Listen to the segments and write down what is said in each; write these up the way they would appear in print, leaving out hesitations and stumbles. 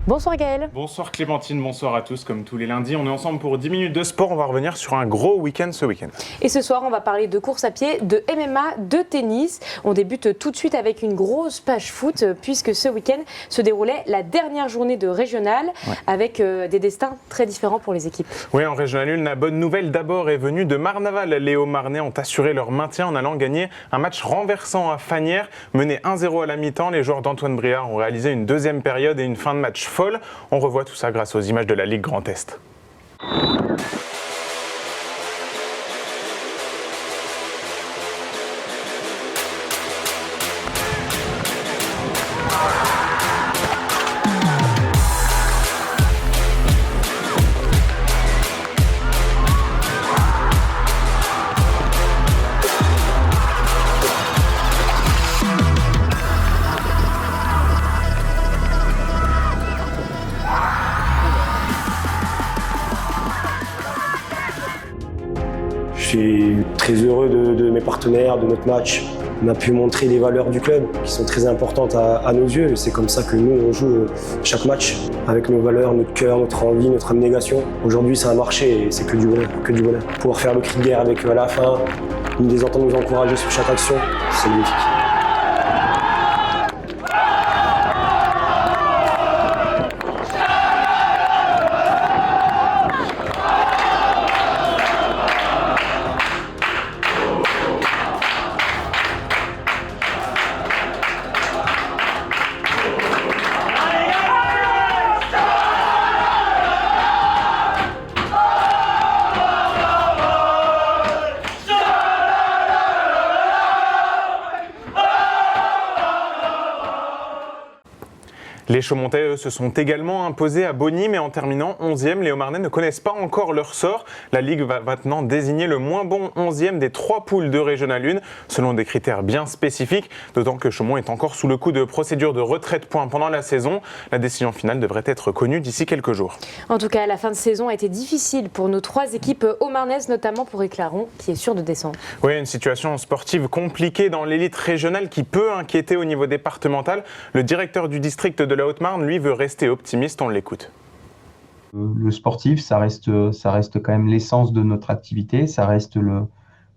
Bonsoir Gaël. Bonsoir Clémentine, bonsoir à tous. Comme tous les lundis, on est ensemble pour 10 minutes de sport. On va revenir sur un gros week-end ce week-end. Et ce soir, on va parler de course à pied, de MMA, de tennis. On débute tout de suite avec une grosse page foot, puisque ce week-end se déroulait la dernière journée de régional, avec des destins très différents pour les équipes. Oui, en régional 1, la bonne nouvelle d'abord est venue de Marnaval. Les Hauts-Marnais ont assuré leur maintien en allant gagner un match renversant à Fagnières. Mené 1-0 à la mi-temps, les joueurs d'Antoine Briard ont réalisé une deuxième période et une fin de match folle. On revoit tout ça grâce aux images de la Ligue Grand Est. Je suis très heureux de mes partenaires, de notre match. On a pu montrer les valeurs du club qui sont très importantes à nos yeux. C'est comme ça que nous, on joue chaque match avec nos valeurs, notre cœur, notre envie, notre abnégation. Aujourd'hui, ça a marché et c'est que du bonheur, que du bonheur. Pouvoir faire le cri de guerre avec eux à la fin, les entendre nous encourager sur chaque action, c'est magnifique. Les Chaumontais, eux, se sont également imposés à Bonny, mais en terminant 11e, les Hauts-Marnais ne connaissent pas encore leur sort. La Ligue va maintenant désigner le moins bon 11e des 3 poules de Régional 1, selon des critères bien spécifiques, d'autant que Chaumont est encore sous le coup de procédure de retrait de points pendant la saison. La décision finale devrait être connue d'ici quelques jours. En tout cas, la fin de saison a été difficile pour nos 3 équipes haut-marnaises, notamment pour Éclaron, qui est sûr de descendre. Oui, une situation sportive compliquée dans l'élite régionale qui peut inquiéter au niveau départemental. Le directeur du district de la Haute-Marne, lui, veut rester optimiste, on l'écoute. Le sportif, ça reste quand même l'essence de notre activité, ça reste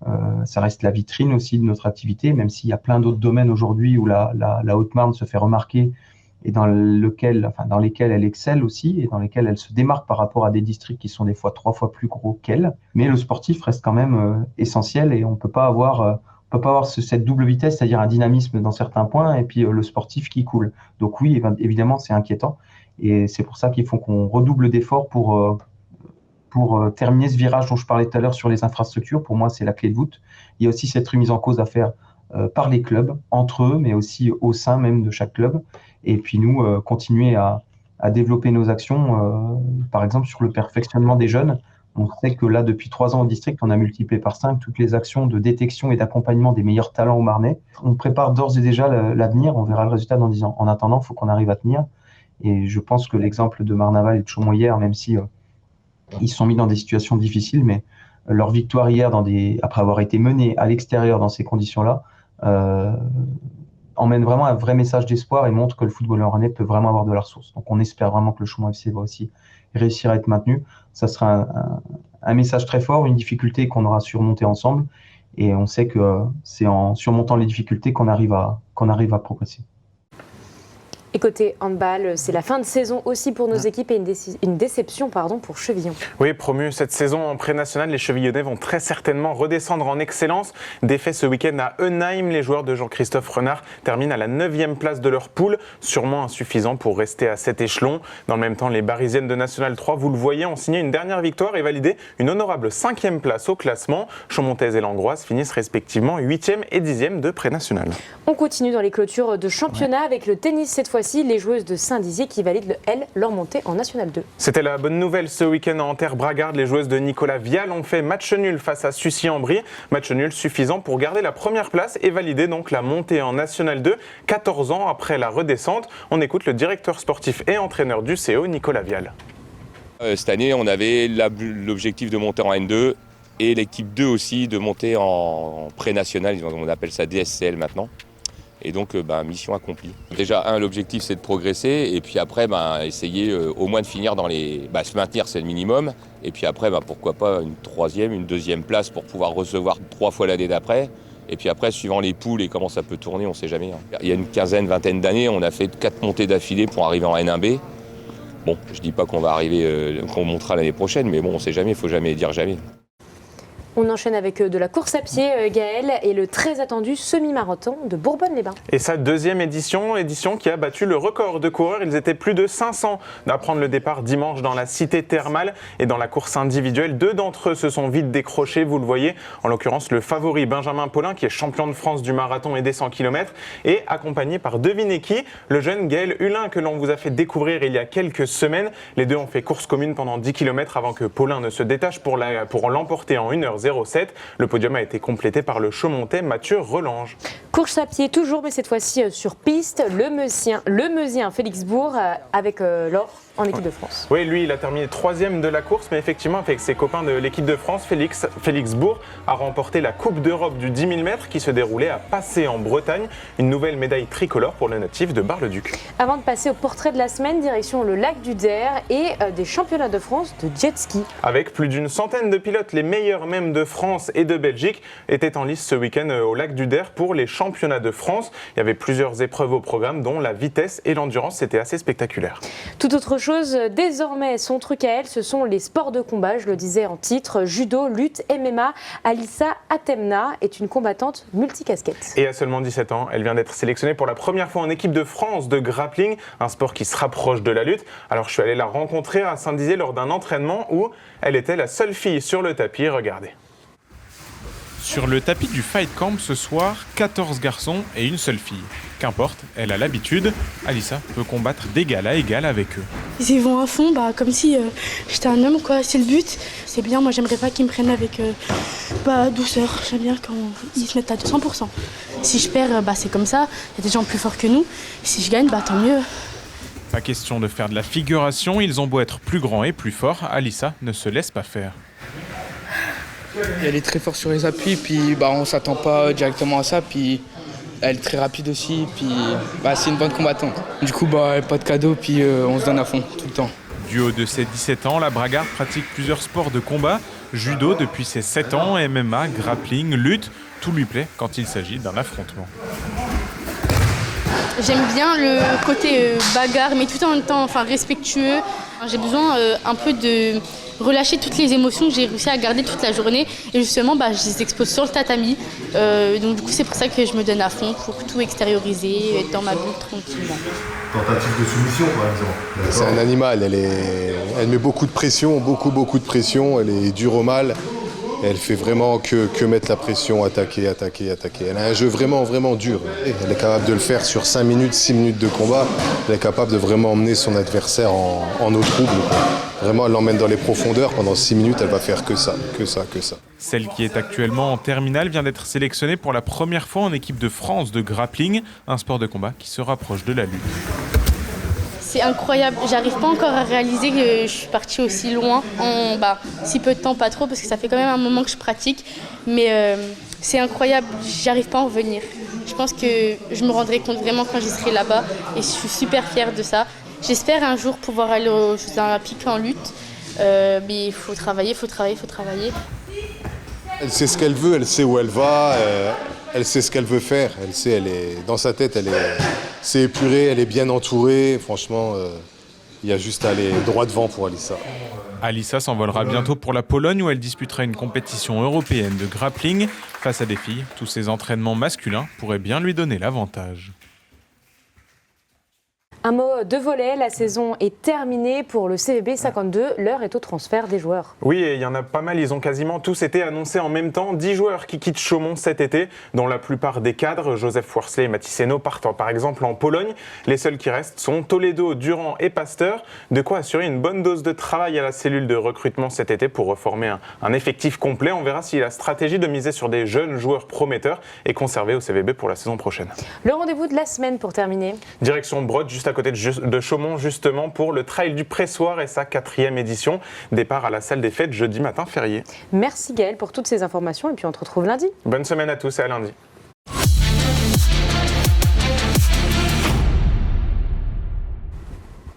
la vitrine aussi de notre activité, même s'il y a plein d'autres domaines aujourd'hui où la Haute-Marne se fait remarquer et dans lesquels elle excelle aussi et dans lesquels elle se démarque par rapport à des districts qui sont des fois 3 fois plus gros qu'elle. Mais le sportif reste quand même essentiel et on peut pas avoir cette double vitesse, c'est-à-dire un dynamisme dans certains points et puis le sportif qui coule. Donc oui, évidemment, c'est inquiétant. Et c'est pour ça qu'il faut qu'on redouble d'efforts pour terminer ce virage dont je parlais tout à l'heure sur les infrastructures. Pour moi, c'est la clé de voûte. Il y a aussi cette remise en cause à faire par les clubs, entre eux, mais aussi au sein même de chaque club. Et puis nous, continuer à développer nos actions, par exemple sur le perfectionnement des jeunes. On sait que là, depuis 3 ans au district, on a multiplié par 5 toutes les actions de détection et d'accompagnement des meilleurs talents au Marnais. On prépare d'ores et déjà l'avenir, on verra le résultat dans 10 ans. En attendant, il faut qu'on arrive à tenir. Et je pense que l'exemple de Marnaval et de Chaumont hier, même si ils se sont mis dans des situations difficiles, mais leur victoire hier, après avoir été menés à l'extérieur dans ces conditions-là, emmène vraiment un vrai message d'espoir et montre que le football marnais peut vraiment avoir de la ressource. Donc on espère vraiment que le Chaumont FC va aussi réussir à être maintenu. Ça sera un message très fort, une difficulté qu'on aura surmontée ensemble. Et on sait que c'est en surmontant les difficultés qu'on arrive à progresser. Et côté handball, c'est la fin de saison aussi pour nos équipes et une déception pour Chevillon. Oui, promu cette saison en pré-national, les Chevillonnais vont très certainement redescendre en excellence. Défait ce week-end à Eunheim, les joueurs de Jean-Christophe Renard terminent à la 9e place de leur poule, sûrement insuffisant pour rester à cet échelon. Dans le même temps, les Barisiennes de National 3, vous le voyez, ont signé une dernière victoire et validé une honorable 5e place au classement. Chaumontaise et Langroise finissent respectivement 8e et 10e de pré-national. On continue dans les clôtures de championnat avec le tennis cette fois-ci. Les joueuses de Saint-Dizier qui valident, leur montée en National 2. C'était la bonne nouvelle ce week-end en Terre-Bragarde. Les joueuses de Nicolas Vial ont fait match nul face à Sucy-en-Brie. Match nul suffisant pour garder la première place et valider donc la montée en National 2, 14 ans après la redescente. On écoute le directeur sportif et entraîneur du CO, Nicolas Vial. Cette année, on avait l'objectif de monter en N2 et l'équipe 2 aussi de monter en pré-national, on appelle ça DSCL maintenant. Et donc, mission accomplie. Déjà, l'objectif, c'est de progresser. Et puis après, essayer au moins de finir dans les... se maintenir, c'est le minimum. Et puis après, pourquoi pas une troisième, une deuxième place pour pouvoir recevoir 3 fois l'année d'après. Et puis après, suivant les poules et comment ça peut tourner, on ne sait jamais. Il y a une vingtaine d'années, on a fait 4 montées d'affilée pour arriver en N1B. Bon, je ne dis pas qu'on va arriver, qu'on montera l'année prochaine, mais bon, on ne sait jamais, il ne faut jamais dire jamais. On enchaîne avec de la course à pied, Gaël, et le très attendu semi-marathon de Bourbonne-les-Bains. Et sa deuxième édition qui a battu le record de coureurs. Ils étaient plus de 500 à prendre le départ dimanche dans la cité thermale. Et dans la course individuelle, 2 d'entre eux se sont vite décrochés, vous le voyez. En l'occurrence, le favori Benjamin Paulin, qui est champion de France du marathon et des 100 km, et accompagné par, devinez qui, le jeune Gaël Hulin, que l'on vous a fait découvrir il y a quelques semaines. Les deux ont fait course commune pendant 10 km avant que Paulin ne se détache pour l'emporter en 1h07. Le podium a été complété par le Chaumontais Mathieu Relange. Course à pied toujours, mais cette fois-ci sur piste. Le Meusien Félix Bourg avec l'or en équipe de France. Oui, lui, il a terminé 3e de la course, mais effectivement, avec ses copains de l'équipe de France, Félix Bourg a remporté la Coupe d'Europe du 10 000 mètres qui se déroulait à Passé en Bretagne. Une nouvelle médaille tricolore pour le natif de Bar-le-Duc. Avant de passer au portrait de la semaine, direction le lac du Der et des championnats de France de jet ski. Avec plus d'une centaine de pilotes, les meilleurs même de France et de Belgique, étaient en lice ce week-end au lac du Der pour les championnats de France. Il y avait plusieurs épreuves au programme, dont la vitesse et l'endurance. C'était assez spectaculaire. Tout autre chose, désormais, son truc à elle, ce sont les sports de combat. Je le disais en titre, judo, lutte, MMA. Alissa Atemna est une combattante multicasquette. Et à seulement 17 ans, elle vient d'être sélectionnée pour la première fois en équipe de France de grappling, un sport qui se rapproche de la lutte. Alors je suis allé la rencontrer à Saint-Dizier lors d'un entraînement où elle était la seule fille sur le tapis. Regardez. Sur le tapis du Fight Camp ce soir, 14 garçons et une seule fille. Qu'importe, elle a l'habitude, Alissa peut combattre d'égal à égal avec eux. Ils y vont à fond, comme si j'étais un homme, quoi. C'est le but. C'est bien, moi j'aimerais pas qu'ils me prennent avec douceur. J'aime bien quand ils se mettent à 200%. Si je perds, c'est comme ça. Il y a des gens plus forts que nous. Et si je gagne, tant mieux. Pas question de faire de la figuration, ils ont beau être plus grands et plus forts, Alissa ne se laisse pas faire. Elle est très forte sur les appuis, puis on s'attend pas directement à ça, puis elle est très rapide aussi, puis c'est une bonne combattante. Du coup, pas de cadeau, puis on se donne à fond tout le temps. Du haut de ses 17 ans, la Bragarde pratique plusieurs sports de combat, judo depuis ses 7 ans, MMA, grappling, lutte, tout lui plaît quand il s'agit d'un affrontement. J'aime bien le côté bagarre, mais tout en même temps respectueux. J'ai besoin un peu de relâcher toutes les émotions que j'ai réussi à garder toute la journée. Et justement, je les expose sur le tatami. Donc du coup, c'est pour ça que je me donne à fond pour tout extérioriser, être dans ma bulle tranquillement. Tentative de soumission, par exemple. C'est un animal, elle met beaucoup de pression, beaucoup de pression. Elle est dure au mal. Elle fait vraiment que mettre la pression, attaquer. Elle a un jeu vraiment dur. Elle est capable de le faire sur 5 minutes, 6 minutes de combat. Elle est capable de vraiment emmener son adversaire en eau trouble. Vraiment, elle l'emmène dans les profondeurs. Pendant 6 minutes, elle va faire que ça. Celle qui est actuellement en terminale vient d'être sélectionnée pour la première fois en équipe de France de grappling, un sport de combat qui se rapproche de la lutte. C'est incroyable, j'arrive pas encore à réaliser que je suis partie aussi loin en si peu de temps, pas trop, parce que ça fait quand même un moment que je pratique, mais c'est incroyable, j'arrive pas à en revenir. Je pense que je me rendrai compte vraiment quand j'y serai là-bas et je suis super fière de ça. J'espère un jour pouvoir aller aux Jeux Olympiques en lutte, mais il faut travailler. Elle sait ce qu'elle veut, elle sait où elle va, elle sait ce qu'elle veut faire. Dans sa tête, c'est épuré, elle est bien entourée. Franchement, il y a juste à aller droit devant pour Alissa. Alissa s'envolera bientôt pour la Pologne où elle disputera une compétition européenne de grappling. Face à des filles, tous ces entraînements masculins pourraient bien lui donner l'avantage. Un mot de volley, la saison est terminée pour le CVB 52. L'heure est au transfert des joueurs. Oui, et il y en a pas mal, ils ont quasiment tous été annoncés en même temps. 10 joueurs qui quittent Chaumont cet été, dont la plupart des cadres, Joseph Worsley et Mathis Hainaut, partent par exemple en Pologne. Les seuls qui restent sont Toledo, Durand et Pasteur. De quoi assurer une bonne dose de travail à la cellule de recrutement cet été pour reformer un effectif complet. On verra si la stratégie de miser sur des jeunes joueurs prometteurs est conservée au CVB pour la saison prochaine. Le rendez-vous de la semaine pour terminer. Direction Brottes, juste à côté de Chaumont, justement, pour le Trail du Pressoir et sa 4e édition. Départ à la salle des fêtes jeudi matin férié. Merci Gaël pour toutes ces informations et puis on te retrouve lundi. Bonne semaine à tous et à lundi.